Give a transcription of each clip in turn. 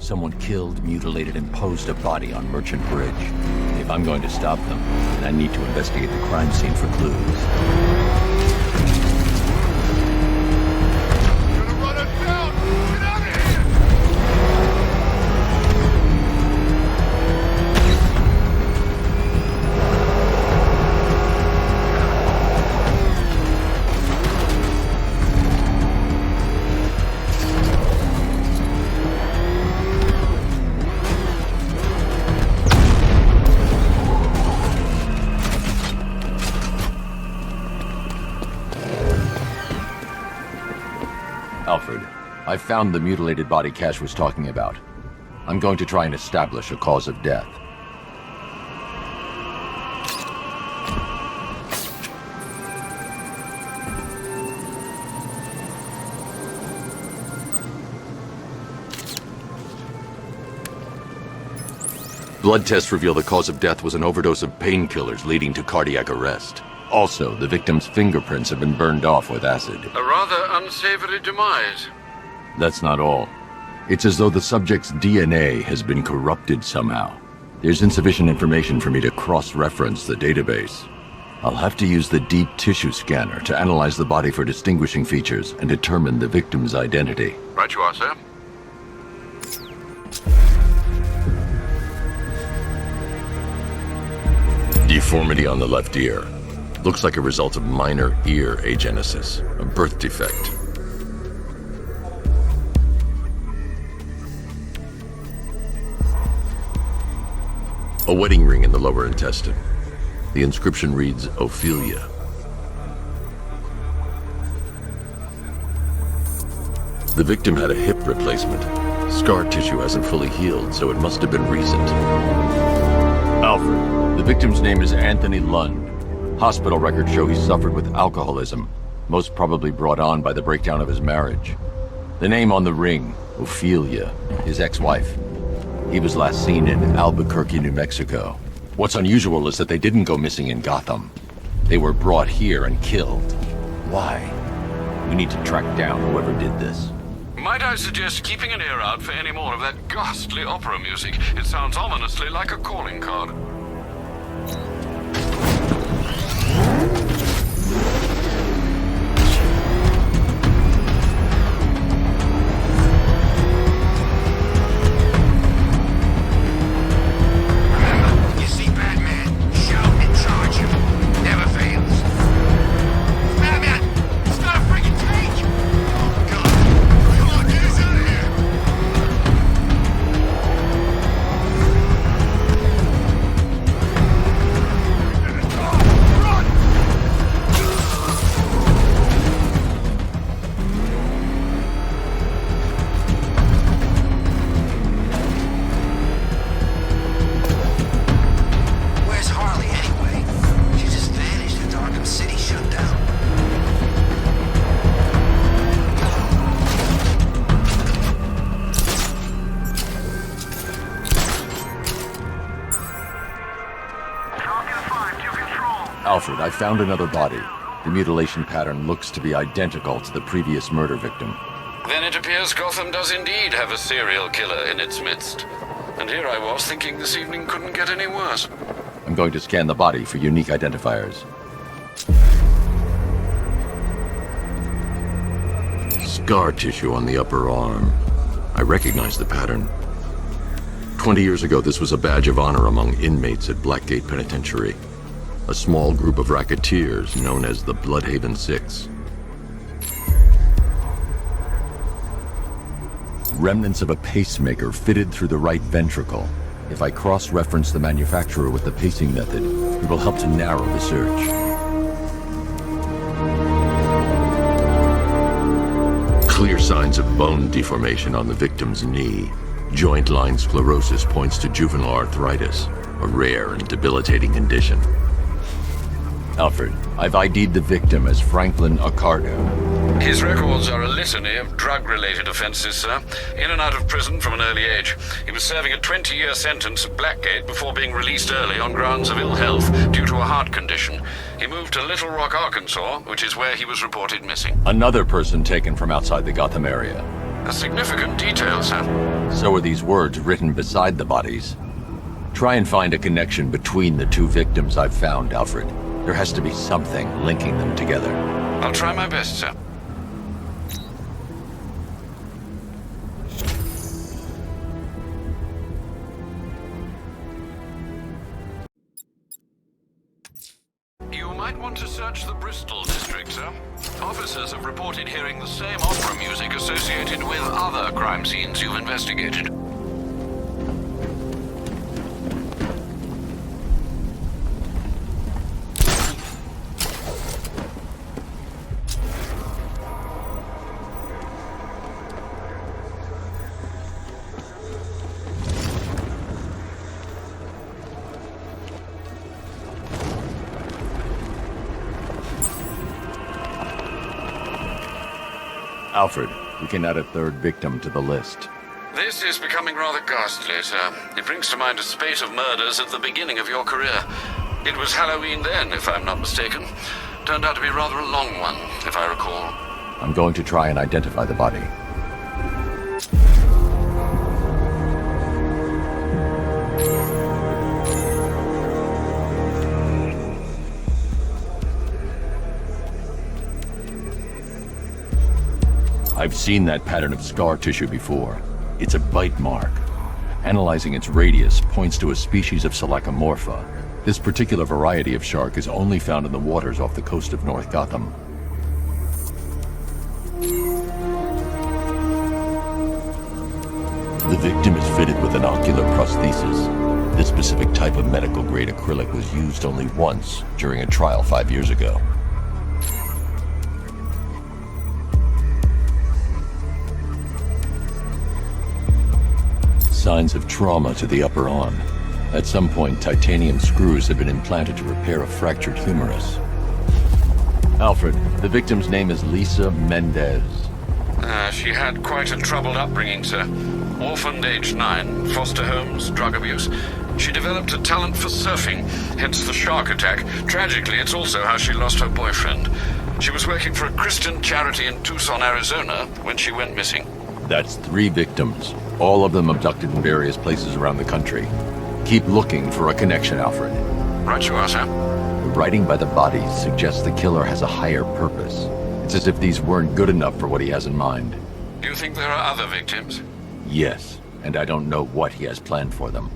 someone killed, mutilated, and posed a body on Merchant Bridge. If I'm going to stop them, then I need to investigate the crime scene for clues. Alfred, I found the mutilated body Cash was talking about. I'm going to try and establish a cause of death. Blood tests reveal the cause of death was an overdose of painkillers leading to cardiac arrest. Also, the victim's fingerprints have been burned off with acid. A rather unsavory demise. That's not all. It's as though the subject's DNA has been corrupted somehow. There's insufficient information for me to cross-reference the database. I'll have to use the deep tissue scanner to analyze the body for distinguishing features and determine the victim's identity. Right you are, sir. Deformity on the left ear. Looks like a result of minor ear agenesis, a birth defect. A wedding ring in the lower intestine. The inscription reads, Ophelia. The victim had a hip replacement. Scar tissue hasn't fully healed, so it must have been recent. Alfred, the victim's name is Anthony Lund. Hospital records show he suffered with alcoholism, most probably brought on by the breakdown of his marriage. The name on the ring, Ophelia, his ex-wife. He was last seen in Albuquerque, New Mexico. What's unusual is that they didn't go missing in Gotham. They were brought here and killed. Why? We need to track down whoever did this. Might I suggest keeping an ear out for any more of that ghastly opera music? It sounds ominously like a calling card. Alfred, I found another body. The mutilation pattern looks to be identical to the previous murder victim. Then it appears Gotham does indeed have a serial killer in its midst. And here I was thinking this evening couldn't get any worse. I'm going to scan the body for unique identifiers. Scar tissue on the upper arm. I recognize the pattern. 20 years ago, this was a badge of honor among inmates at Blackgate Penitentiary. A small group of racketeers known as the Bloodhaven Six. Remnants of a pacemaker fitted through the right ventricle. If I cross-reference the manufacturer with the pacing method, it will help to narrow the search. Clear signs of bone deformation on the victim's knee. Joint line sclerosis points to juvenile arthritis, a rare and debilitating condition. Alfred, I've ID'd the victim as Franklin Accardo. His records are a litany of drug-related offenses, sir. In and out of prison from an early age. He was serving a 20-year sentence at Blackgate before being released early on grounds of ill health due to a heart condition. He moved to Little Rock, Arkansas, which is where he was reported missing. Another person taken from outside the Gotham area. A significant detail, sir. So are these words written beside the bodies. Try and find a connection between the two victims I've found, Alfred. There has to be something linking them together. I'll try my best, sir. You might want to search the Bristol district, sir. Officers have reported hearing the same opera music associated with other crime scenes you've investigated. Alfred, we can add a third victim to the list. This is becoming rather ghastly, sir. It brings to mind a spate of murders at the beginning of your career. It was Halloween then, if I'm not mistaken. Turned out to be rather a long one, if I recall. I'm going to try and identify the body. I've seen that pattern of scar tissue before. It's a bite mark. Analyzing its radius points to a species of Selachomorpha. This particular variety of shark is only found in the waters off the coast of North Gotham. The victim is fitted with an ocular prosthesis. This specific type of medical-grade acrylic was used only once during a trial 5 years ago. Signs of trauma to the upper arm. At some point, titanium screws had been implanted to repair a fractured humerus. Alfred, the victim's name is Lisa Mendez. She had quite a troubled upbringing, sir. Orphaned aged 9, foster homes, drug abuse. She developed a talent for surfing, hence the shark attack. Tragically, it's also how she lost her boyfriend. She was working for a Christian charity in Tucson, Arizona, when she went missing. That's 3 victims, all of them abducted in various places around the country. Keep looking for a connection, Alfred. Right you are, sir. The writing by the bodies suggests the killer has a higher purpose. It's as if these weren't good enough for what he has in mind. Do you think there are other victims? Yes, and I don't know what he has planned for them.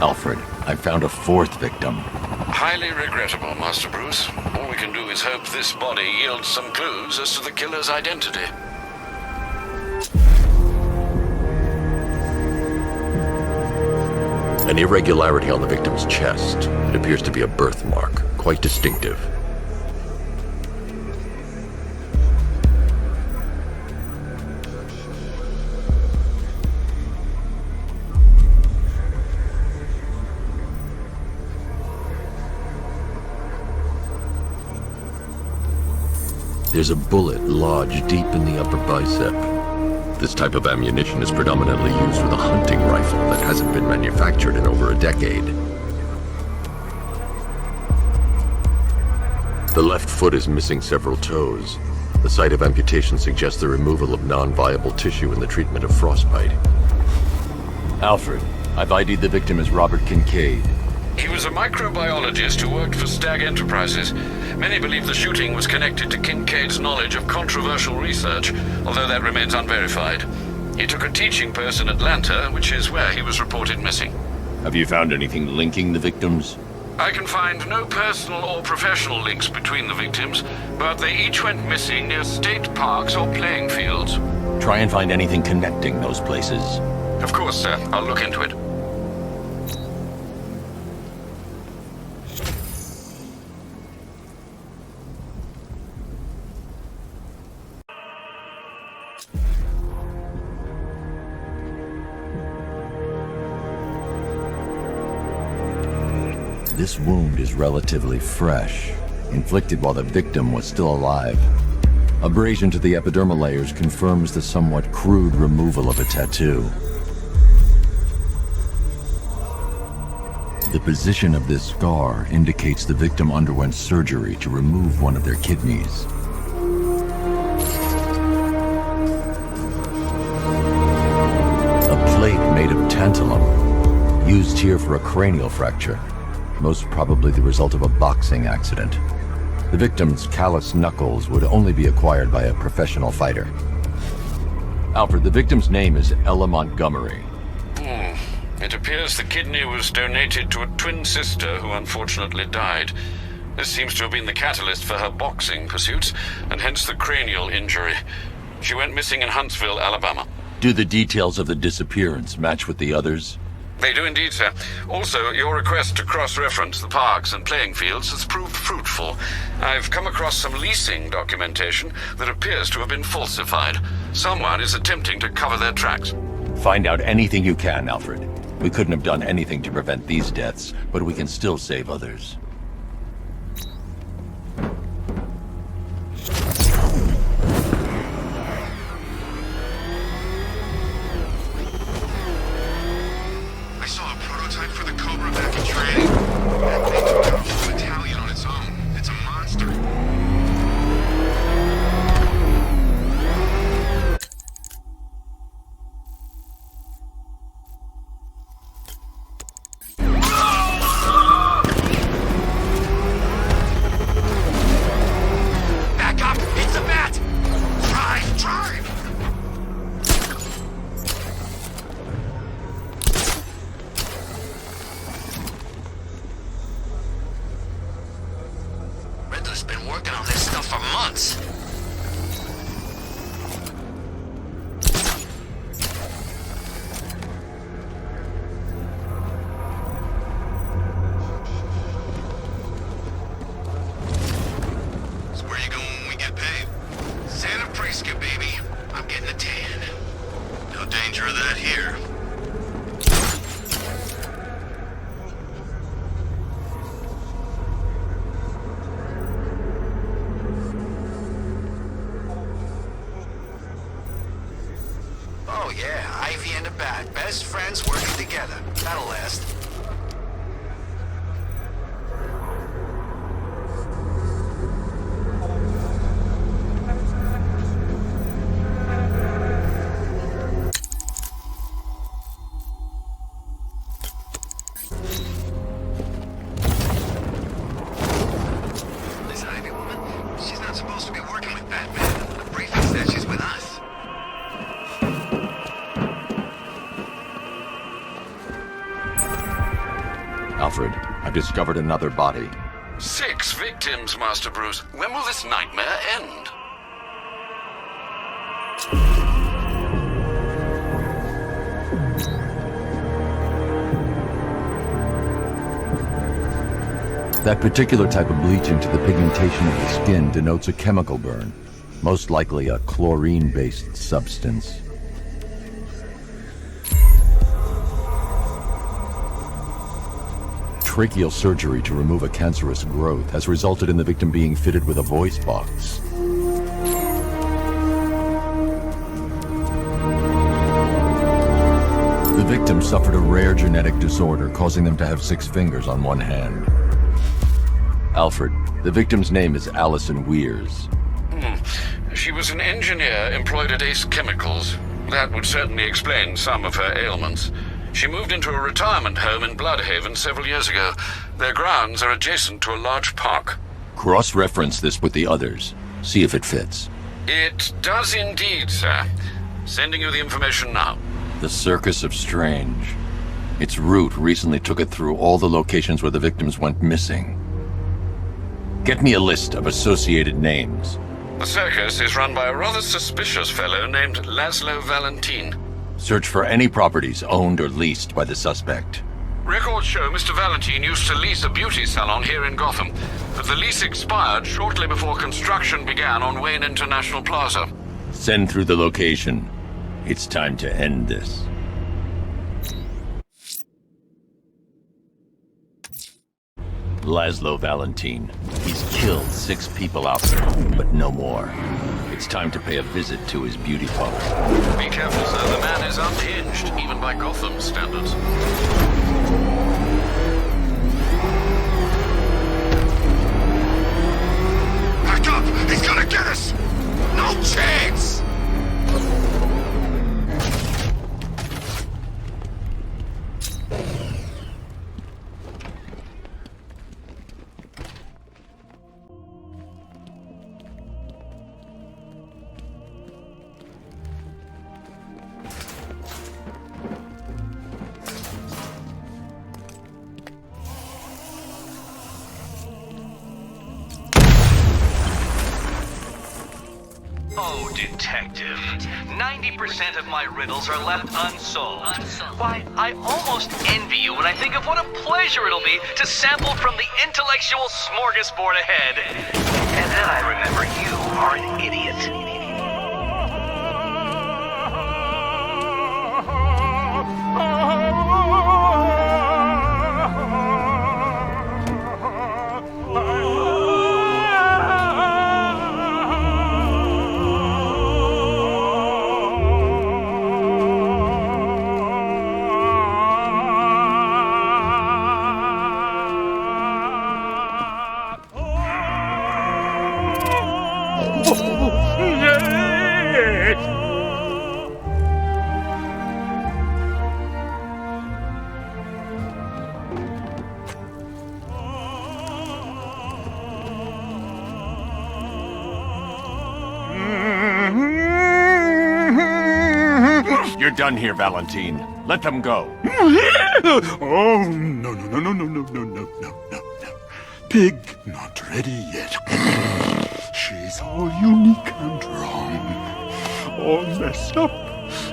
Alfred, I found a 4th victim. Highly regrettable, Master Bruce. All we can do is hope this body yields some clues as to the killer's identity. An irregularity on the victim's chest. It appears to be a birthmark, quite distinctive. There's a bullet lodged deep in the upper bicep. This type of ammunition is predominantly used with a hunting rifle that hasn't been manufactured in over a decade. The left foot is missing several toes. The site of amputation suggests the removal of non-viable tissue in the treatment of frostbite. Alfred, I've ID'd the victim as Robert Kincaid. He was a microbiologist who worked for Stag Enterprises. Many believe the shooting was connected to Kincaid's knowledge of controversial research, although that remains unverified. He took a teaching post in Atlanta, which is where he was reported missing. Have you found anything linking the victims? I can find no personal or professional links between the victims, but they each went missing near state parks or playing fields. Try and find anything connecting those places. Of course, sir. I'll look into it. This wound is relatively fresh, inflicted while the victim was still alive. Abrasion to the epidermal layers confirms the somewhat crude removal of a tattoo. The position of this scar indicates the victim underwent surgery to remove one of their kidneys. A plate made of tantalum, used here for a cranial fracture. Most probably the result of a boxing accident. The victim's calloused knuckles would only be acquired by a professional fighter. Alfred, the victim's name is Ella Montgomery. It appears the kidney was donated to a twin sister who unfortunately died. This seems to have been the catalyst for her boxing pursuits, and hence the cranial injury. She went missing in Huntsville, Alabama. Do the details of the disappearance match with the others? They do indeed, sir. Also, your request to cross-reference the parks and playing fields has proved fruitful. I've come across some leasing documentation that appears to have been falsified. Someone is attempting to cover their tracks. Find out anything you can, Alfred. We couldn't have done anything to prevent these deaths, but we can still save others. I saw a prototype for the Cobra back in training. That thing took down a whole battalion on its own. It's a monster. Back up! It's a bat! Drive! Drive! Riddler's been working on this stuff for months. So where you going when we get paid? Santa Prisca, baby. I'm getting a tan. No danger of that here. Oh yeah, Ivy and a bat. Best friends working together. That'll last. This Ivy woman, she's not supposed to be working with Batman. The briefing said she's with us. Alfred, I've discovered another body. 6 victims, Master Bruce. When will this nightmare end? That particular type of bleaching to the pigmentation of the skin denotes a chemical burn, most likely a chlorine-based substance. Tracheal surgery to remove a cancerous growth has resulted in the victim being fitted with a voice box. The victim suffered a rare genetic disorder causing them to have 6 fingers on one hand. Alfred, the victim's name is Allison Weers. She was an engineer employed at Ace Chemicals. That would certainly explain some of her ailments. She moved into a retirement home in Bloodhaven several years ago. Their grounds are adjacent to a large park. Cross-reference this with the others. See if it fits. It does indeed, sir. Sending you the information now. The Circus of Strange. Its route recently took it through all the locations where the victims went missing. Get me a list of associated names. The circus is run by a rather suspicious fellow named Laszlo Valentin. Search for any properties owned or leased by the suspect. Records show Mr. Valentin used to lease a beauty salon here in Gotham, but the lease expired shortly before construction began on Wayne International Plaza. Send through the location. It's time to end this. Laszlo Valentin. He's killed 6 people out there, but no more. It's time to pay a visit to his beauty parlor. Be careful, sir. The man is unhinged, even by Gotham standards. Back up! He's gonna get us! No chance! Oh, Detective. 90% of my riddles are left unsolved. Why, I almost envy you when I think of what a pleasure it'll be to sample from the intellectual smorgasbord ahead. And then I remember you are an idiot. You're done here, Valentin. Let them go. Oh, no. Pig not ready yet. She's all unique and wrong. All messed up,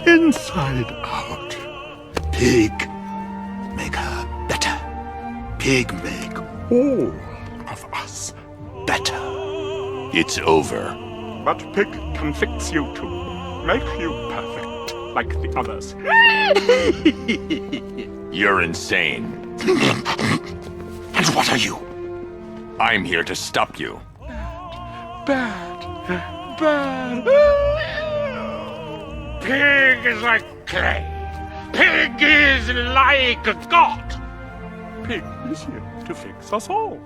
inside out. Pig, make her better. Pig, make all of us better. It's over. But Pig can fix you too. Make you perfect, like the others. You're insane. And what are you? I'm here to stop you. Bad. Pig is like clay. Pig is like a god. Pig is here to fix us all.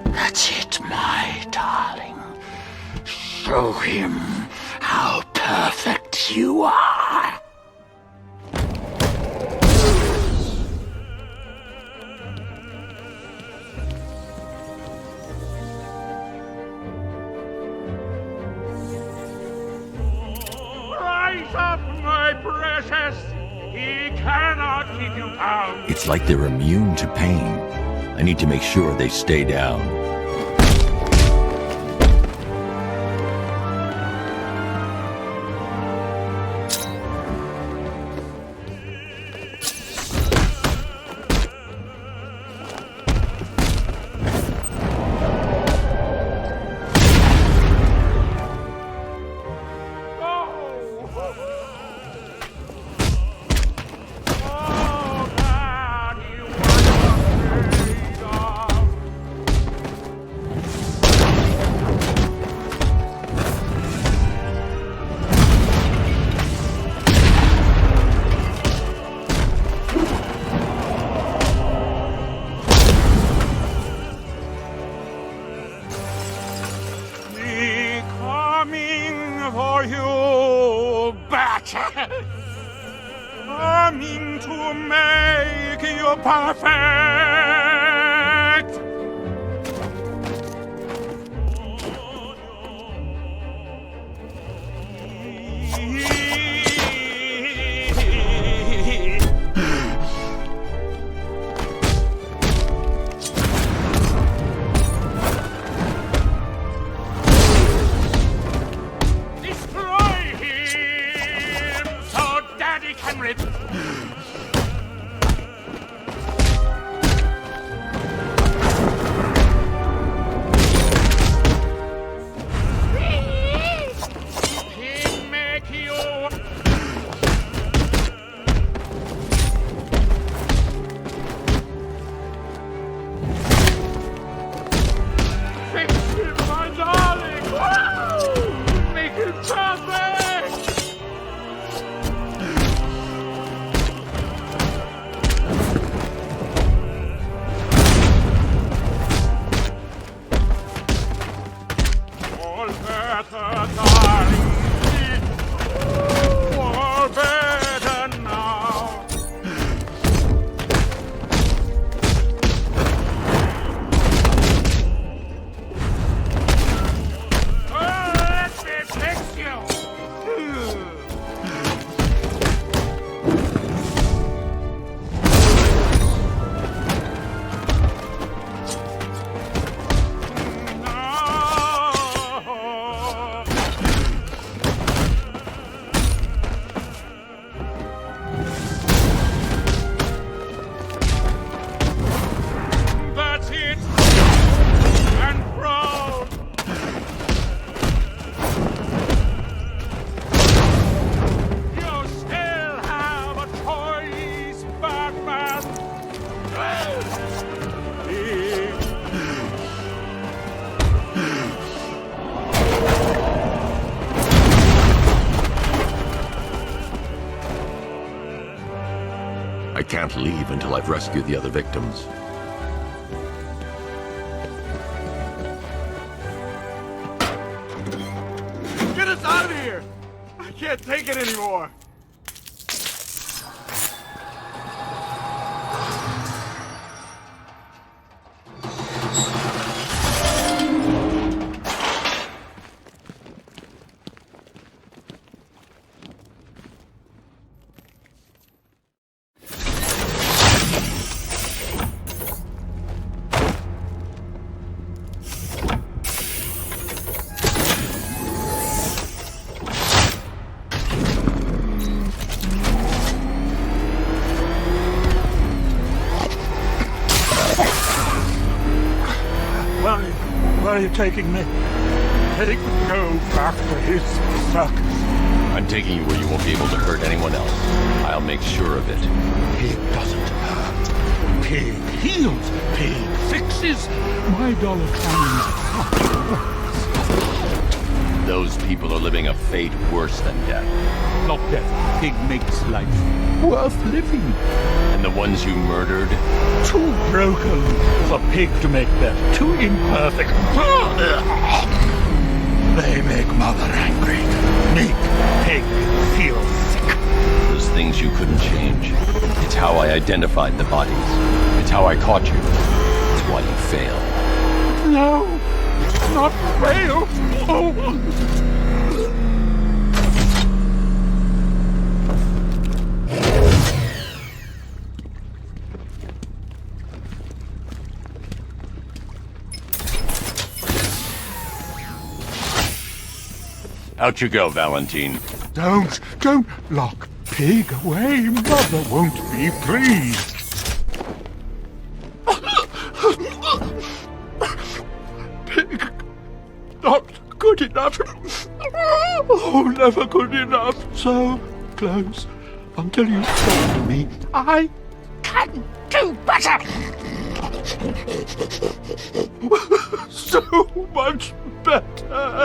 That's it, my darling. Show him how perfect you are. Rise up, my precious. He cannot keep you down. It's like they're immune to pain. I need to make sure they stay down. to make you perfect! Destroy him so Daddy can make you. Fix him, my darling! Woo! Make it perfect! All better, darling. All better now. Let me fix you. No. That's it. And proud. You still have a choice, Batman. I can't leave until I've rescued the other victims. Get us out of here! I can't take it anymore! Where are you taking me? Take no back to his circus. I'm taking you where you won't be able to hurt anyone else. I'll make sure of it. Pig doesn't hurt. Pig heals. Pig fixes. My dollar coins. Those people are living a fate worse than death. Not death. Pig makes life worth living. And the ones you murdered? Too broken for Pig to make better. Too imperfect. They make Mother angry. Make Pig feel sick. Those things you couldn't change. It's how I identified the bodies. It's how I caught you. It's why you failed. No, not fail. Oh. Out you go, Valentine. Don't lock Pig away. Mother won't be pleased. Pig, not good enough. Oh, never good enough. So close until you say to me, I can do better. So much better.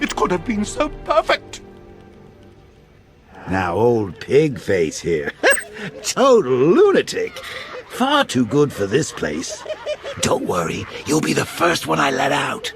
It could have been so perfect. Now, old pig face here. Total lunatic. Far too good for this place. Don't worry, you'll be the first one I let out.